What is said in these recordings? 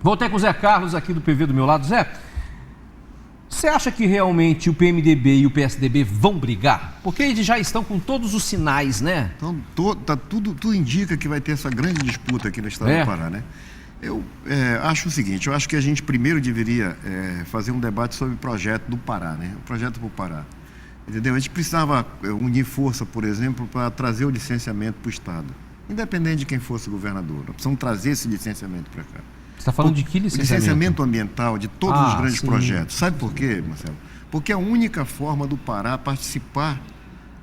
Voltei com o Zé Carlos aqui do PV do meu lado. Zé, você acha que realmente o PMDB e o PSDB vão brigar? Porque eles já estão com todos os sinais, né? Então, tudo indica que vai ter essa grande disputa aqui no estado do Pará, né? Eu acho o seguinte, eu acho que a gente primeiro deveria fazer um debate sobre o projeto do Pará, né? O projeto para o Pará. Entendeu? A gente precisava unir força, por exemplo, para trazer o licenciamento para o estado. Independente de quem fosse o governador. Nós precisamos trazer esse licenciamento para cá. Você está falando de que licenciamento? Licenciamento ambiental de todos os grandes projetos. Sabe por quê, Marcelo? Porque é a única forma do Pará participar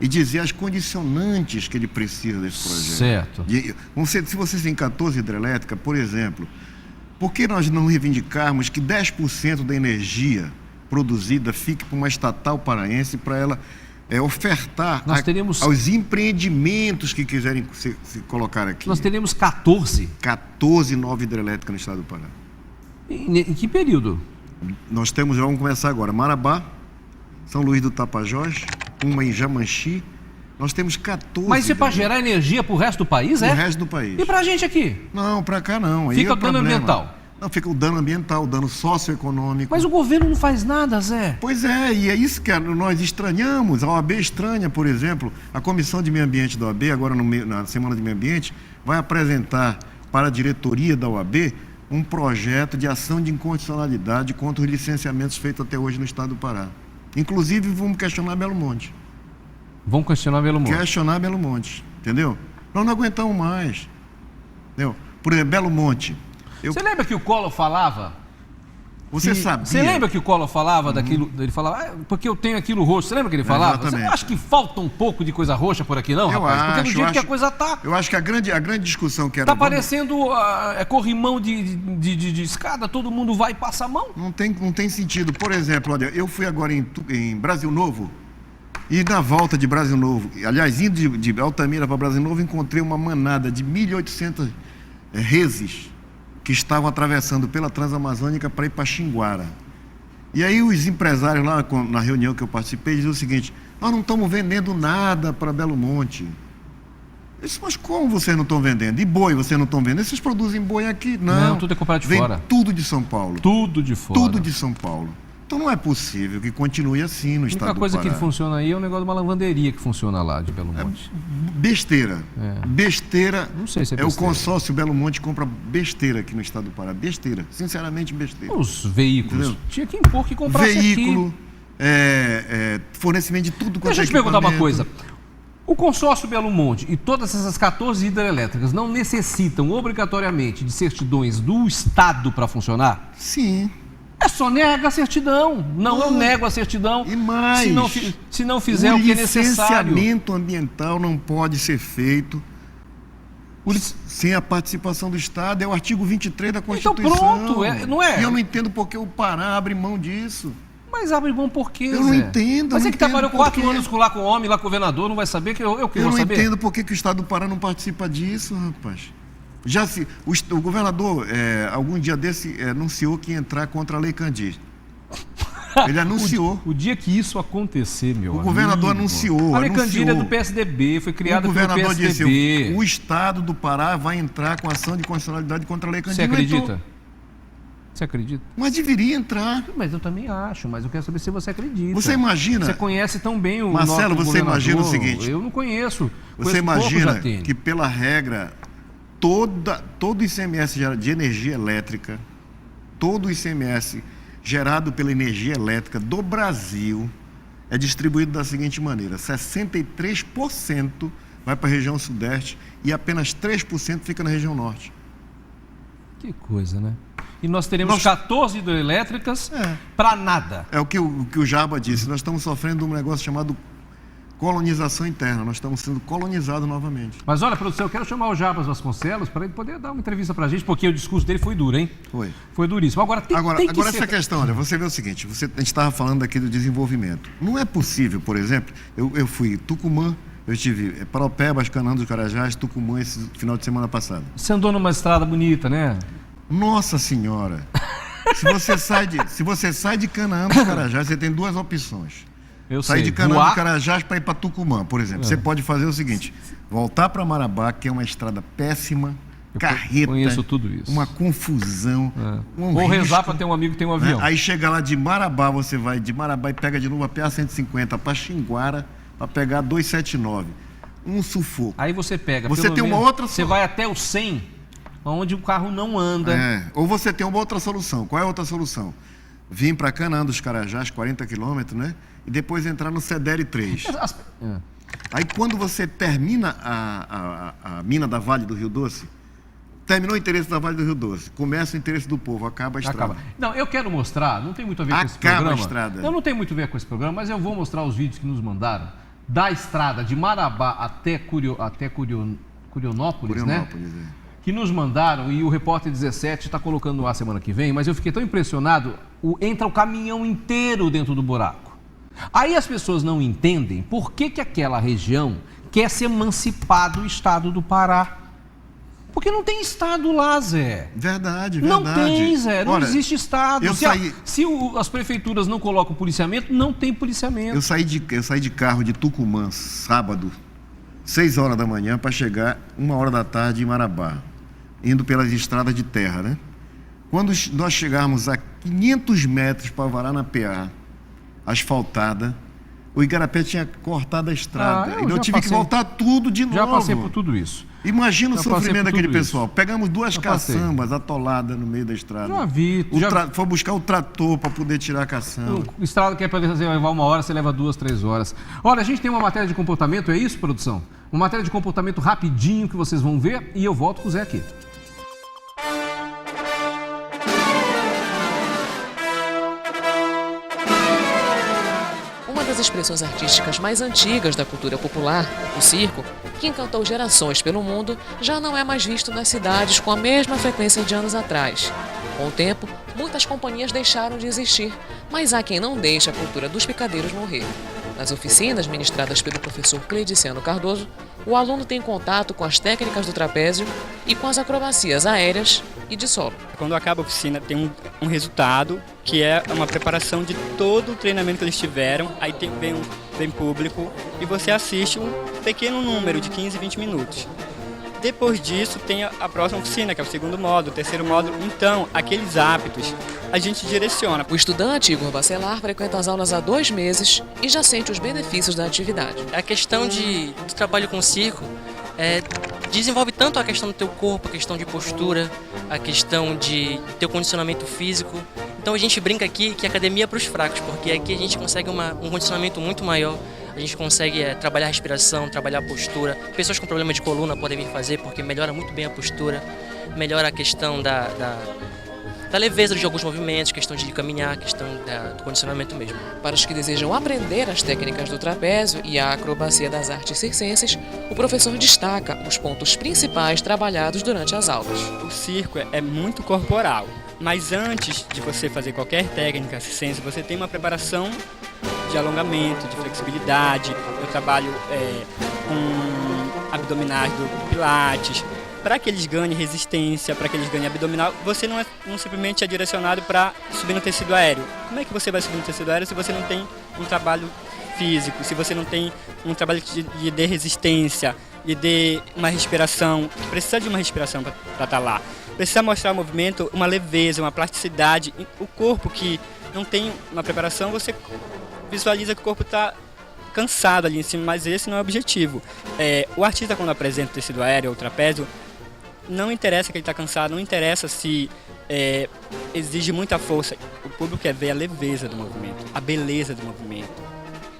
e dizer as condicionantes que ele precisa desse projeto. Certo. Se vocês têm 14 hidrelétricas, por exemplo, por que nós não reivindicarmos que 10% da energia produzida fique para uma estatal paraense para ela ofertar aos empreendimentos que quiserem se colocar aqui? Nós teremos 14 novas hidrelétricas no estado do Pará. Em que período? Nós temos, vamos começar agora, Marabá, São Luís do Tapajós, uma em Jamanchi. Nós temos 14. Mas isso é para gerar energia para o resto do país, Para o resto do país. E para a gente aqui? Não, para cá não. Fica o dano ambiental. Não, fica o dano ambiental, o dano socioeconômico. Mas o governo não faz nada, Zé. Pois é, e é isso que nós estranhamos. A OAB estranha, por exemplo, a Comissão de Meio Ambiente da OAB, agora na Semana de Meio Ambiente, vai apresentar para a diretoria da OAB um projeto de ação de incondicionalidade contra os licenciamentos feitos até hoje no estado do Pará. Inclusive, vamos questionar Belo Monte. Vamos questionar Belo Monte. Questionar Belo Monte, entendeu? Nós não aguentamos mais. Entendeu? Por exemplo, Belo Monte. Você lembra que o Collor falava? Você sabia? Você lembra que o Collor falava daquilo? Ele falava, porque eu tenho aquilo roxo. Você lembra que ele falava? Exatamente. Você não acha que falta um pouco de coisa roxa por aqui, não, rapaz? Porque do jeito que a coisa tá. Eu acho que a grande discussão que era. Tá parecendo corrimão de escada, todo mundo vai e passa a mão. Não tem sentido. Por exemplo, olha, eu fui agora em Brasil Novo. E na volta de Brasil Novo, aliás, indo de Altamira para Brasil Novo, encontrei uma manada de 1.800 reses que estavam atravessando pela Transamazônica para ir para Xinguara. E aí os empresários lá, na reunião que eu participei, diziam o seguinte: nós não estamos vendendo nada para Belo Monte. Eu disse, mas como vocês não estão vendendo? E boi vocês não estão vendendo? Vocês produzem boi aqui? Não, tudo é comprado de vem fora. Tudo de São Paulo. Tudo de fora. Tudo de São Paulo. Então não é possível que continue assim no estado do Pará. A única coisa que funciona aí é o negócio de uma lavanderia que funciona lá de Belo Monte. Besteira. Besteira. Não sei se é besteira. O consórcio Belo Monte compra besteira aqui no estado do Pará. Besteira. Sinceramente, besteira. Os veículos. Entendeu? Tinha que impor que comprasse veículo, aqui. Fornecimento de tudo quanto é. Deixa eu te perguntar uma coisa. O consórcio Belo Monte e todas essas 14 hidrelétricas não necessitam obrigatoriamente de certidões do Estado para funcionar? Sim. É só nega a certidão. Não, eu nego a certidão. E mais, se não fizer o que é necessário. O licenciamento ambiental não pode ser feito sem a participação do Estado. É o artigo 23 da Constituição. Então pronto, não é? E eu não entendo por que o Pará abre mão disso. Mas abre mão por quê, Eu não entendo. Mas você que trabalhou 4 anos lá com o homem, lá com o governador, não vai saber que eu vou saber? Eu não entendo por que o Estado do Pará não participa disso, rapaz. O governador, algum dia desse, anunciou que ia entrar contra a Lei Candir. Ele anunciou. O dia que isso acontecer, meu amigo. O governador anunciou. A Lei Candir é do PSDB, foi criada pelo PSDB. O governador disse, o Estado do Pará vai entrar com ação de constitucionalidade contra a Lei Candir. Você acredita? Você acredita? Mas deveria entrar. Mas eu também acho, mas eu quero saber se você acredita. Você imagina... Você conhece tão bem o Marcelo, você imagina o seguinte... Eu não conheço. Você imagina que pela regra... Todo o ICMS de energia elétrica, todo o ICMS gerado pela energia elétrica do Brasil é distribuído da seguinte maneira: 63% vai para a região sudeste e apenas 3% fica na região norte. Que coisa, né? E nós teremos 14 hidrelétricas para nada. É o que o Jabas disse, nós estamos sofrendo um negócio chamado colonização interna, nós estamos sendo colonizados novamente. Mas olha, produção, eu quero chamar o Jabas Vasconcelos para ele poder dar uma entrevista para a gente, porque o discurso dele foi duro, hein? Foi duríssimo. Agora essa questão, olha, você vê o seguinte, a gente estava falando aqui do desenvolvimento. Não é possível, por exemplo, eu fui em Tucumã, eu estive Paraupebas, Canaã dos Carajás, Tucumã esse final de semana passado. Você andou numa estrada bonita, né? Nossa Senhora! Se você sai de Canaã dos Carajás, você tem duas opções. Sair de Canaã dos Carajás para ir para Tucumã, por exemplo. Você pode fazer o seguinte: voltar para Marabá, que é uma estrada péssima, carreta. Conheço tudo isso. Uma confusão. Vou rezar para ter um amigo que tem um avião. Aí chega lá de Marabá, você vai de Marabá e pega de novo a PA 150 para Xinguara para pegar 279. Um sufoco. Aí você pega. Você tem uma outra Você vai até o 100, onde o carro não anda. Ou você tem uma outra solução. Qual é a outra solução? Vim para Canaã dos Carajás, 40 quilômetros, né? E depois entrar no Cedere 3. Aí quando você termina a mina da Vale do Rio Doce, terminou o interesse da Vale do Rio Doce, começa o interesse do povo, acaba a estrada. Não, eu quero mostrar, não tem muito a ver com esse programa. Acaba a estrada. Não tem muito a ver com esse programa, mas eu vou mostrar os vídeos que nos mandaram da estrada de Marabá até Curionópolis, né? Que nos mandaram, e o Repórter 17 está colocando no ar semana que vem, mas eu fiquei tão impressionado, entra o caminhão inteiro dentro do buraco. Aí as pessoas não entendem por que aquela região quer se emancipar do estado do Pará. Porque não tem estado lá, Zé. Verdade. Não tem, Zé. Não Olha, existe estado. Se as prefeituras não colocam policiamento, não tem policiamento. Eu saí de carro de Tucumã sábado, 6 horas da manhã, para chegar 1 hora da tarde em Marabá, indo pelas estradas de terra, né? Quando nós chegarmos a 500 metros para varar na PA, asfaltada, o Igarapé tinha cortado a estrada. E eu tive que voltar tudo de novo. Já passei por tudo isso. Imagina o sofrimento daquele pessoal. Pegamos 2 caçambas atoladas no meio da estrada. Já vi. Foi buscar o trator para poder tirar a caçamba. Estrada que é para levar 1 hora, você leva 2, 3 horas. Olha, a gente tem uma matéria de comportamento, é isso, produção? Uma matéria de comportamento rapidinho que vocês vão ver e eu volto com o Zé aqui. Uma das expressões artísticas mais antigas da cultura popular, o circo, que encantou gerações pelo mundo, já não é mais visto nas cidades com a mesma frequência de anos atrás. Com o tempo, muitas companhias deixaram de existir, mas há quem não deixe a cultura dos picadeiros morrer. Nas oficinas ministradas pelo professor Cleidiciano Cardoso, o aluno tem contato com as técnicas do trapézio e com as acrobacias aéreas e de solo. Quando acaba a oficina, tem um resultado, que é uma preparação de todo o treinamento que eles tiveram. Aí vem público e você assiste um pequeno número de 15, 20 minutos. Depois disso, tem a próxima oficina, que é o segundo módulo, o terceiro módulo. Então, aqueles hábitos, a gente direciona. O estudante Igor Bacelar frequenta as aulas há 2 meses e já sente os benefícios da atividade. A questão de trabalho com circo desenvolve tanto a questão do teu corpo, a questão de postura, a questão de teu condicionamento físico. Então a gente brinca aqui que a academia é para os fracos, porque aqui a gente consegue um condicionamento muito maior. A gente consegue trabalhar a respiração, trabalhar a postura. Pessoas com problema de coluna podem vir fazer porque melhora muito bem a postura, melhora a questão da leveza de alguns movimentos, questão de caminhar, questão do condicionamento mesmo. Para os que desejam aprender as técnicas do trapézio e a acrobacia das artes circenses, o professor destaca os pontos principais trabalhados durante as aulas. O circo é muito corporal, mas antes de você fazer qualquer técnica circense, você tem uma preparação de alongamento, de flexibilidade. Eu trabalho com abdominais do Pilates, para que eles ganhem resistência, para que eles ganhem abdominal. Você não simplesmente é direcionado para subir no tecido aéreo. Como é que você vai subir no tecido aéreo se você não tem um trabalho físico, se você não tem um trabalho que lhe dê resistência, lhe dê uma respiração? Precisa de uma respiração para estar lá. Precisa mostrar o movimento, uma leveza, uma plasticidade. O corpo que não tem uma preparação, você visualiza que o corpo está cansado ali em cima, mas esse não é o objetivo. O artista, quando apresenta o tecido aéreo ou o trapézio, não interessa que ele está cansado, não interessa se exige muita força. O público quer ver a leveza do movimento, a beleza do movimento,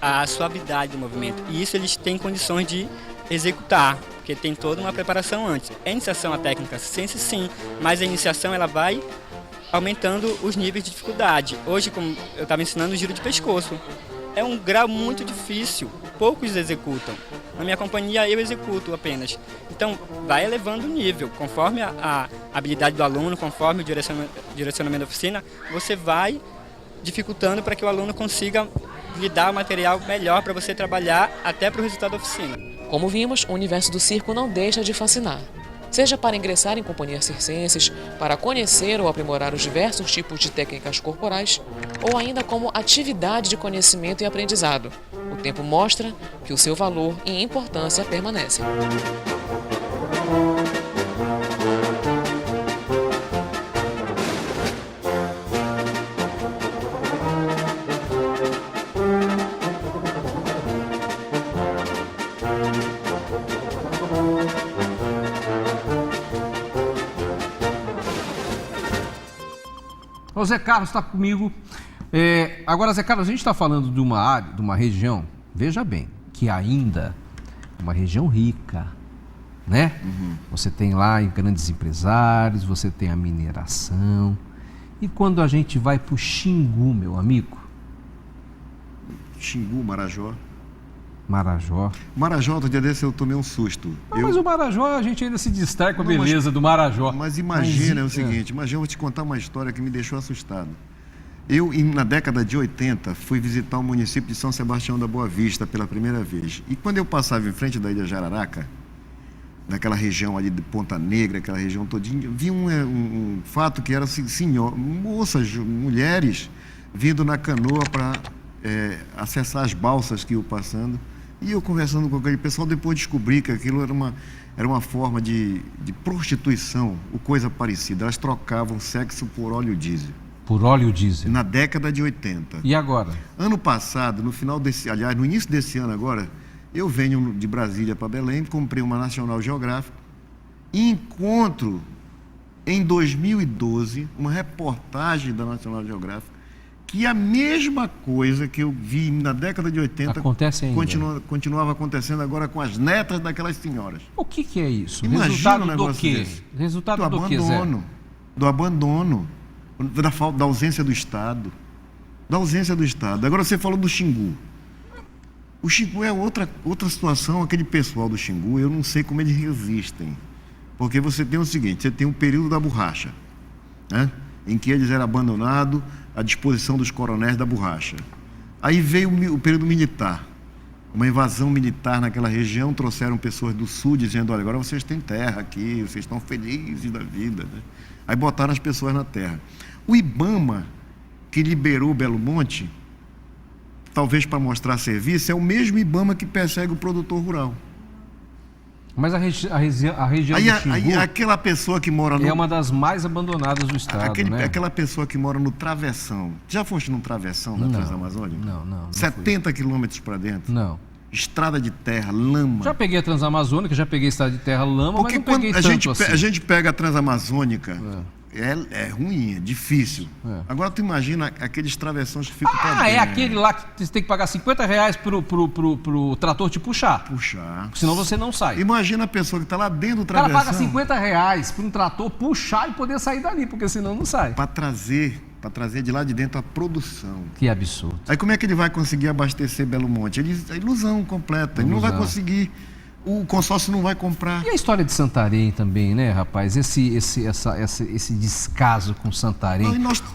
a suavidade do movimento. E isso eles têm condições de executar, porque tem toda uma preparação antes. A iniciação à técnica circense, sim, mas a iniciação ela vai aumentando os níveis de dificuldade. Hoje, como eu estava ensinando o giro de pescoço, é um grau muito difícil, poucos executam. Na minha companhia eu executo apenas. Então vai elevando o nível, conforme a habilidade do aluno, conforme o direcionamento da oficina, você vai dificultando para que o aluno consiga lhe dar o material melhor para você trabalhar até para o resultado da oficina. Como vimos, o universo do circo não deixa de fascinar. Seja para ingressar em companhias circenses, para conhecer ou aprimorar os diversos tipos de técnicas corporais, ou ainda como atividade de conhecimento e aprendizado. O tempo mostra que o seu valor e importância permanecem. O Zé Carlos está comigo. Agora, Zé Carlos, a gente está falando de uma área, de uma região, veja bem, que ainda é uma região rica, né? Você tem lá grandes empresários, você tem a mineração. E quando a gente vai para o Xingu, meu amigo? Xingu, Marajó. Marajó. Marajó, outro dia desse eu tomei um susto. Mas o Marajó, a gente ainda se distrai com a beleza do Marajó. Mas imagina o seguinte, imagina, eu vou te contar uma história que me deixou assustado. Eu, na década de 80, fui visitar o município de São Sebastião da Boa Vista pela primeira vez. E quando eu passava em frente da Ilha Jararaca, naquela região ali de Ponta Negra, aquela região todinha, vi um fato que era moças, mulheres, vindo na canoa para acessar as balsas que iam passando. E eu conversando com aquele pessoal, depois descobri que aquilo era uma forma de prostituição, ou coisa parecida. Elas trocavam sexo por óleo diesel. Por óleo diesel. Na década de 80. E agora? Ano passado, no início desse ano agora, eu venho de Brasília para Belém, comprei uma National Geographic e encontro, em 2012, uma reportagem da National Geographic que a mesma coisa que eu vi na década de 80 acontece ainda. Continuava acontecendo agora com as netas daquelas senhoras. O que é isso? Imagina Resultado um negócio do quê? desse. Resultado do quê, Zé? Do abandono, da ausência do Estado. Da ausência do Estado. Agora você falou do Xingu. O Xingu é outra situação, aquele pessoal do Xingu, eu não sei como eles resistem. Porque você tem o seguinte, você tem um período da borracha, né? Em que eles eram abandonados à disposição dos coronéis da borracha. Aí veio o período militar, uma invasão militar naquela região, trouxeram pessoas do sul dizendo, olha, agora vocês têm terra aqui, vocês estão felizes da vida, né? Aí botaram as pessoas na terra. O IBAMA, que liberou Belo Monte, talvez para mostrar serviço, é o mesmo IBAMA que persegue o produtor rural. Mas a região do Xingu aquela pessoa que mora é uma das mais abandonadas do estado, né? Aquela pessoa que mora no travessão. Já foste num travessão da Transamazônica? Não. 70 quilômetros para dentro? Não. Estrada de terra, lama. Já peguei a Transamazônica, já peguei a estrada de terra, lama, porque mas não peguei tanto assim. A gente pega a Transamazônica, é ruim, é difícil. Agora tu imagina aqueles travessões que ficam pra dentro. É aquele lá que você tem que pagar R$50 pro trator te puxar. Senão você não sai. Imagina a pessoa que está lá dentro do O cara travessão. paga R$50 para um trator puxar e poder sair dali, porque senão não sai. Para trazer de lá de dentro a produção. Que absurdo. Aí como é que ele vai conseguir abastecer Belo Monte? É ilusão completa. Ele não vai conseguir. O consórcio não vai comprar. E a história de Santarém também, né, rapaz? Esse descaso com Santarém.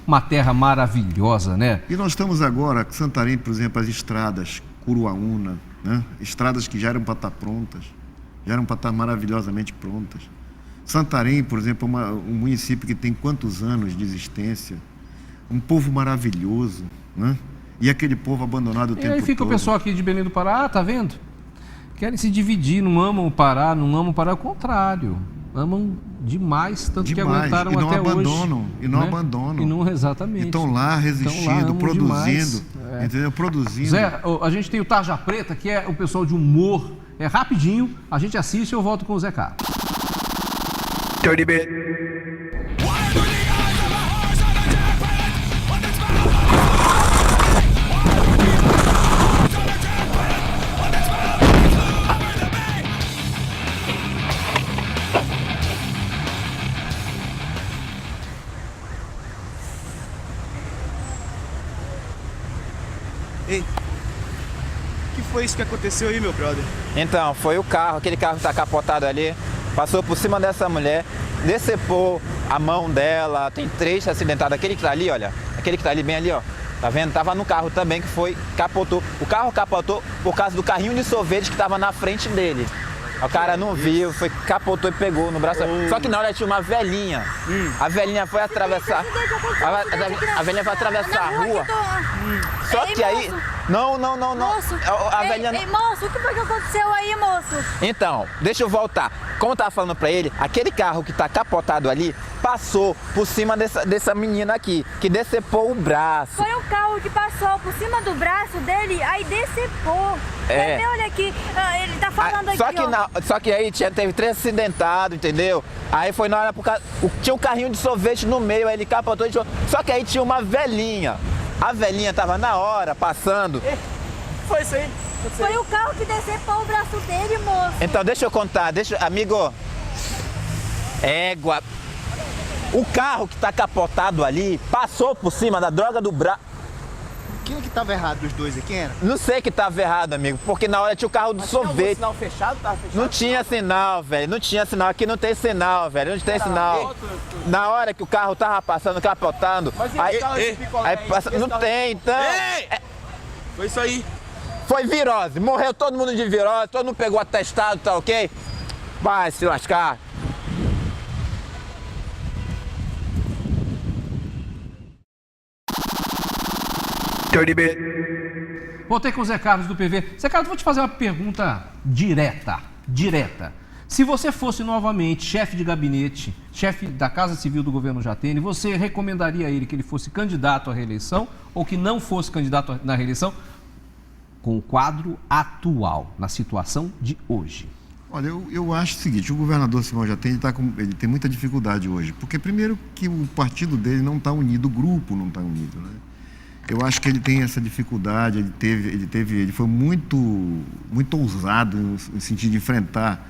Uma terra maravilhosa, né? E nós estamos agora, Santarém, por exemplo, as estradas, Curuaúna, né? Estradas que já eram para estar prontas, já eram para estar maravilhosamente prontas. Santarém, por exemplo, é um município que tem quantos anos de existência? Um povo maravilhoso, né? E aquele povo abandonado o tempo todo. E aí fica o pessoal aqui de Belém do Pará, tá vendo? Querem se dividir, não amam o Pará, ao contrário. Amam demais, tanto que aguentaram até hoje. E não abandonam. E não, exatamente. Estão lá resistindo, produzindo, entendeu? Produzindo. Zé, a gente tem o Tarja Preta, que é o pessoal de humor. É rapidinho, a gente assiste e eu volto com o Zé Carlos. Ei, o que foi isso que aconteceu aí, meu brother? Então, foi o carro, aquele carro que tá capotado ali, passou por cima dessa mulher, decepou a mão dela, tem 3 acidentados, aquele que tá ali, olha, aquele que tá ali bem ali, ó, tá vendo? Tava no carro também que capotou. O carro capotou por causa do carrinho de sorvete que tava na frente dele. O cara não viu, capotou e pegou no braço. Só que na hora tinha uma velhinha. A velhinha foi atravessar. A velhinha foi atravessar a rua. Só que aí Não. Moço, A velhinha... ei, moço, o que foi que aconteceu aí, moço? Então, deixa eu voltar. Como eu tava falando pra ele, aquele carro que tá capotado ali passou por cima dessa menina aqui, que decepou o braço. Foi um carro que passou por cima do braço dele, aí decepou. É. Olha aqui, ele tá falando Só aqui, que, ó. só que aí teve 3 acidentados, entendeu? Aí foi na hora, tinha um carrinho de sorvete no meio, aí ele capotou, só que aí tinha uma velhinha. A velhinha tava na hora, passando. Foi isso aí. Foi o carro que decepou o braço dele, moço. Então deixa eu contar, amigo. Égua. O carro que tá capotado ali passou por cima da droga do braço. Quem que tava errado dos dois aqui, era? Não sei que tava errado, amigo, porque na hora tinha o carro do sorvete. Sinal fechado? Tava fechado? Não tinha sinal, velho. Não tinha sinal. Aqui não tem sinal, velho. Não tem sinal. Na hora que o carro tava passando, capotando. Mas e aí, esse carro de picolé aí aí? passa, Esse não carro- tem, então. Foi isso aí. Foi virose. Morreu todo mundo de virose. Todo mundo pegou atestado, tá ok? Vai se lascar. Voltei com o Zé Carlos do PV. Zé Carlos, vou te fazer uma pergunta direta. Se você fosse novamente chefe de gabinete, chefe da Casa Civil do governo Jatene, você recomendaria a ele que ele fosse candidato à reeleição ou que não fosse candidato na reeleição com o quadro atual, na situação de hoje? Olha, eu acho o seguinte, o governador Simão Jatene ele tem muita dificuldade hoje, porque primeiro que o partido dele não está unido, o grupo não está unido, né? Eu acho que ele tem essa dificuldade, ele foi muito ousado no sentido de enfrentar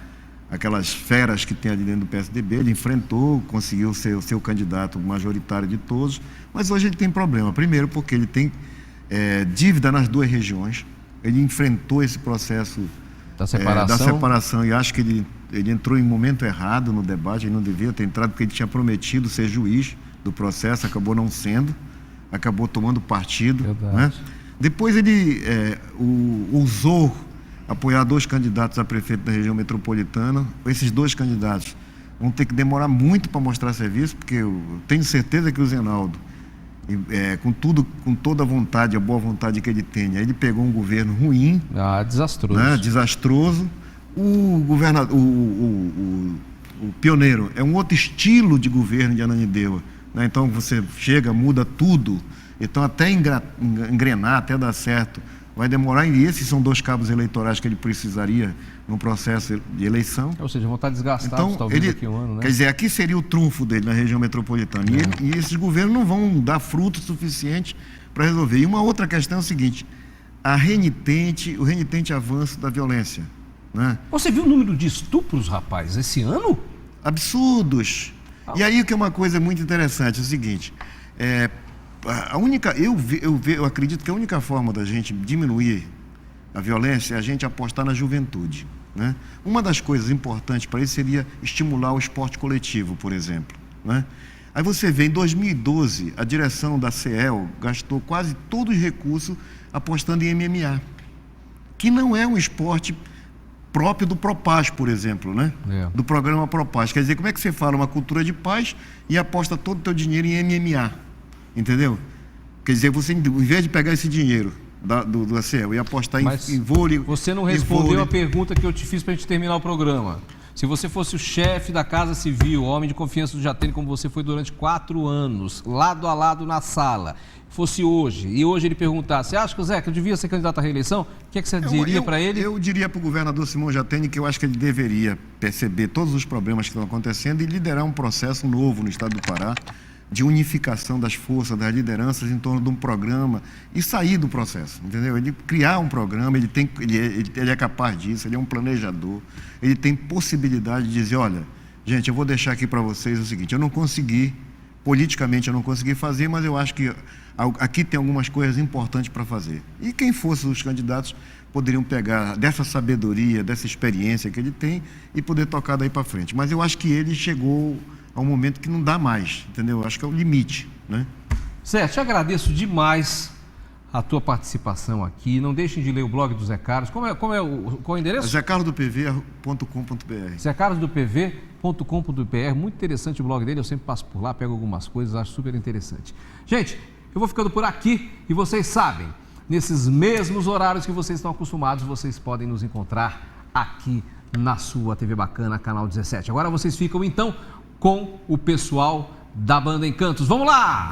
aquelas feras que tem ali dentro do PSDB, ele enfrentou, conseguiu ser o seu candidato majoritário de todos, mas hoje ele tem problema. Primeiro porque ele tem dívida nas 2 regiões, ele enfrentou esse processo Da separação. da separação e acho que ele entrou em momento errado no debate, ele não devia ter entrado porque ele tinha prometido ser juiz do processo, acabou não sendo, acabou tomando partido, né? Depois ele ousou apoiar 2 candidatos a prefeito da região metropolitana. Esses 2 candidatos vão ter que demorar muito para mostrar serviço, porque eu tenho certeza que o Zenaldo, com toda a vontade, a boa vontade que ele tenha, ele pegou um governo ruim, Desastroso. né, desastroso. O governador, o pioneiro é um outro estilo de governo de Ananindeua, né? Então você chega, muda tudo, então até engrenar, até dar certo, vai demorar, e esses são 2 cabos eleitorais que ele precisaria no processo de eleição. Ou seja, vão estar desgastados Então, talvez daqui a um ano, né? Quer dizer, aqui seria o trunfo dele na região metropolitana. E esses governos não vão dar fruto suficiente para resolver. E uma outra questão é o seguinte, o renitente avanço da violência, né? Você viu o número de estupros, rapaz, esse ano? Absurdos. E aí o que é uma coisa muito interessante, é o seguinte, eu acredito que a única forma da gente diminuir a violência é a gente apostar na juventude, né? Uma das coisas importantes para isso seria estimular o esporte coletivo, por exemplo, né? Aí você vê, em 2012, a direção da CEL gastou quase todos os recursos apostando em MMA, que não é um esporte próprio do Propaz, por exemplo, né? Do programa Propaz. Quer dizer, como é que você fala uma cultura de paz e aposta todo o teu dinheiro em MMA? Entendeu? Quer dizer, você, em vez de pegar esse dinheiro do ACL e apostar em vôlei... Você não respondeu a pergunta que eu te fiz para a gente terminar o programa. Se você fosse o chefe da Casa Civil, homem de confiança do Jatene, como você foi durante 4 anos, lado a lado na sala, fosse hoje, e hoje ele perguntasse, você acha que o Zeca devia ser candidato à reeleição? O que é que você diria para ele? Eu diria para o governador Simão Jatene que eu acho que ele deveria perceber todos os problemas que estão acontecendo e liderar um processo novo no estado do Pará, de unificação das forças, das lideranças em torno de um programa e sair do processo, entendeu? Ele criar um programa, ele é capaz disso, ele é um planejador, ele tem possibilidade de dizer, olha, gente, eu vou deixar aqui para vocês o seguinte, eu não consegui, politicamente eu não consegui fazer, mas eu acho que aqui tem algumas coisas importantes para fazer. E quem fosse os candidatos poderiam pegar dessa sabedoria, dessa experiência que ele tem e poder tocar daí para frente. Mas eu acho que ele chegou a um momento que não dá mais, entendeu? Acho que é o limite, né? Zé, te agradeço demais a tua participação aqui. Não deixem de ler o blog do Zé Carlos. Qual é o endereço? zecarlosdopv.com.br. zecarlosdopv.com.br. Muito interessante o blog dele. Eu sempre passo por lá, pego algumas coisas, acho super interessante. Gente, eu vou ficando por aqui e vocês sabem, nesses mesmos horários que vocês estão acostumados, vocês podem nos encontrar aqui na sua TV Bacana, canal 17. Agora vocês ficam então com o pessoal da Banda Encantos. Vamos lá!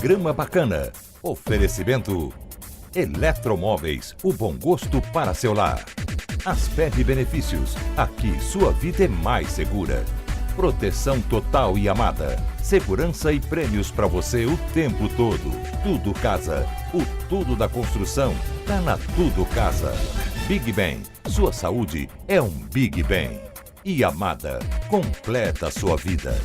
Programa Bacana. Oferecimento Eletromóveis, o bom gosto para seu lar. Asperge Benefícios, aqui sua vida é mais segura. Proteção total e amada. Segurança e prêmios para você o tempo todo. Tudo Casa. O tudo da construção tá na Tudo Casa. Big Ben. Sua saúde é um Big Ben. E Amada. Completa a sua vida.